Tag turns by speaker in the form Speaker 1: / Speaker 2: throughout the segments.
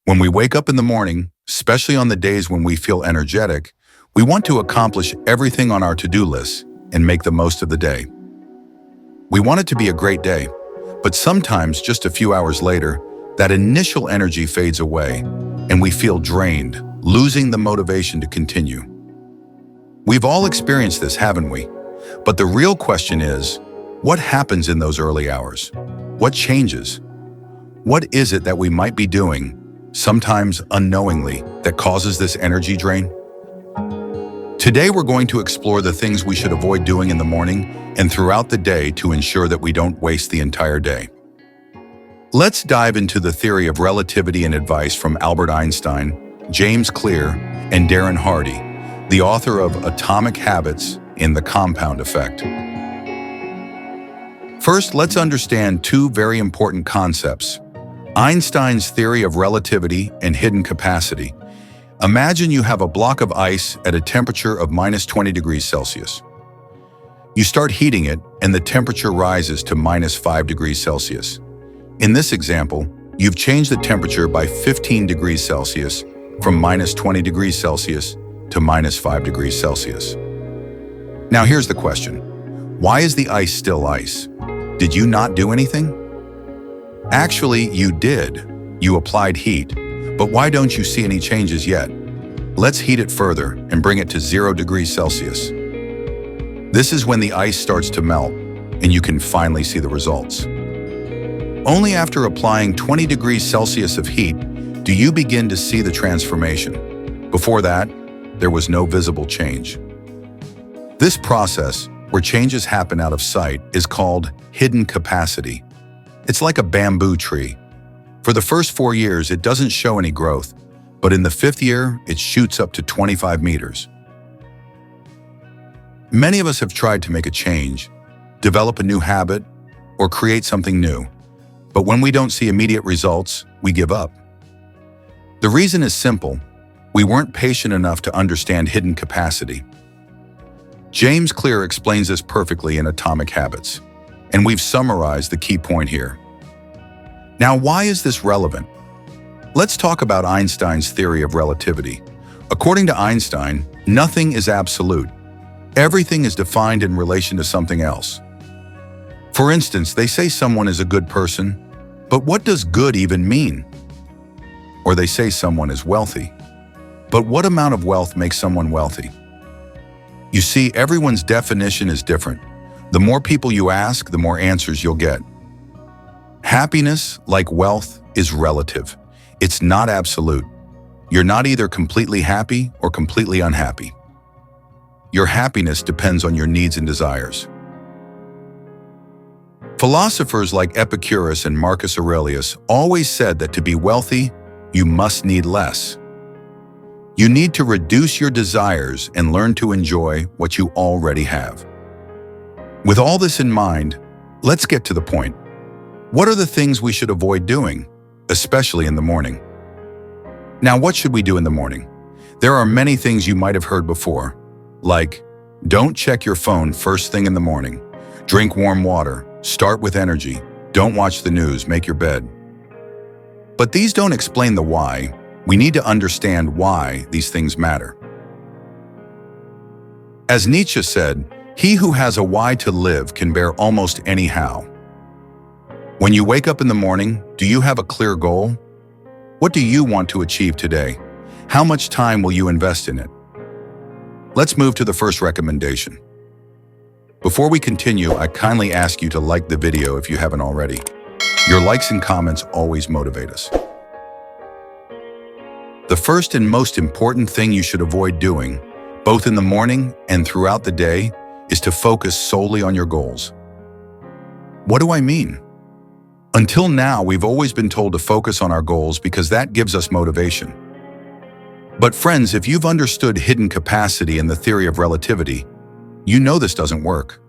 Speaker 1: When we wake up in the morning, especially on the days when we feel energetic, we want to accomplish everything on our to-do list and make the most of the day. We want it to be a great day, but sometimes just a few hours later, that initial energy fades away and we feel drained, losing the motivation to continue. We've all experienced this, haven't we? But the real question is, what happens in those early hours? What changes? What is it that we might be doing, sometimes unknowingly, that causes this energy drain? Today we're going to explore the things we should avoid doing in the morning and throughout the day to ensure that we don't waste the entire day. Let's dive into the theory of relativity and advice from Albert Einstein, James Clear, and Darren Hardy, the author of Atomic Habits and the Compound Effect. First, let's understand two very important concepts: Einstein's theory of relativity and hidden capacity. Imagine you have a block of ice at a temperature of minus 20 degrees Celsius. You start heating it and the temperature rises to minus 5 degrees Celsius. In this example, you've changed the temperature by 15 degrees Celsius from minus 20 degrees Celsius to minus 5 degrees Celsius. Now here's the question. Why is the ice still ice? Did you not do anything? Actually, you did. You applied heat. But why don't you see any changes yet? Let's heat it further and bring it to 0 degrees Celsius. This is when the ice starts to melt, and you can finally see the results. Only after applying 20 degrees Celsius of heat do you begin to see the transformation. Before that, there was no visible change. This process, where changes happen out of sight, is called hidden capacity. It's like a bamboo tree. For the first 4 years, it doesn't show any growth, but in the 5th year, it shoots up to 25 meters. Many of us have tried to make a change, develop a new habit, or create something new. But when we don't see immediate results, we give up. The reason is simple. We weren't patient enough to understand hidden capacity. James Clear explains this perfectly in Atomic Habits, and we've summarized the key point here. Now, why is this relevant? Let's talk about Einstein's theory of relativity. According to Einstein, nothing is absolute. Everything is defined in relation to something else. For instance, they say someone is a good person, but what does good even mean? Or they say someone is wealthy. But what amount of wealth makes someone wealthy? You see, everyone's definition is different. The more people you ask, the more answers you'll get. Happiness, like wealth, is relative. It's not absolute. You're not either completely happy or completely unhappy. Your happiness depends on your needs and desires. Philosophers like Epicurus and Marcus Aurelius always said that to be wealthy, you must need less. You need to reduce your desires and learn to enjoy what you already have. With all this in mind, let's get to the point. What are the things we should avoid doing, especially in the morning? Now, what should we do in the morning? There are many things you might have heard before, like don't check your phone first thing in the morning, drink warm water, start with energy, don't watch the news, make your bed. But these don't explain the why. We need to understand why these things matter. As Nietzsche said, he who has a why to live can bear almost any how. When you wake up in the morning, do you have a clear goal? What do you want to achieve today? How much time will you invest in it? Let's move to the first recommendation. Before we continue, I kindly ask you to like the video if you haven't already. Your likes and comments always motivate us. The first and most important thing you should avoid doing, both in the morning and throughout the day, is to focus solely on your goals. What do I mean? Until now, we've always been told to focus on our goals because that gives us motivation. But friends, if you've understood hidden capacity and the theory of relativity, you know this doesn't work.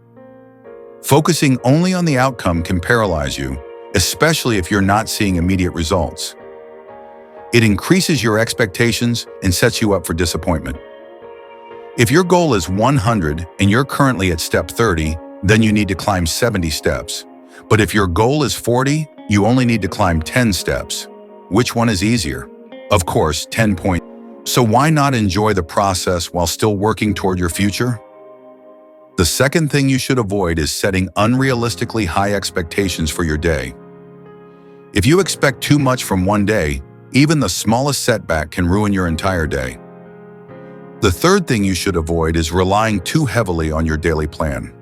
Speaker 1: Focusing only on the outcome can paralyze you, especially if you're not seeing immediate results. It increases your expectations and sets you up for disappointment. If your goal is 100 and you're currently at step 30, then you need to climb 70 steps. But if your goal is 40, you only need to climb 10 steps. Which one is easier? Of course, 10 points. So why not enjoy the process while still working toward your future? The second thing you should avoid is setting unrealistically high expectations for your day. If you expect too much from one day, even the smallest setback can ruin your entire day. The third thing you should avoid is relying too heavily on your daily plan.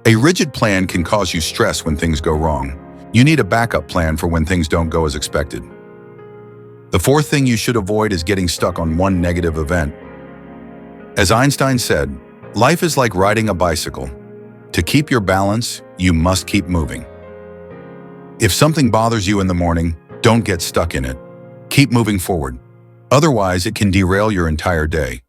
Speaker 1: A rigid plan can cause you stress when things go wrong. You need a backup plan for when things don't go as expected. The fourth thing you should avoid is getting stuck on one negative event. As Einstein said, life is like riding a bicycle. To keep your balance, you must keep moving. If something bothers you in the morning, don't get stuck in it. Keep moving forward. Otherwise, it can derail your entire day.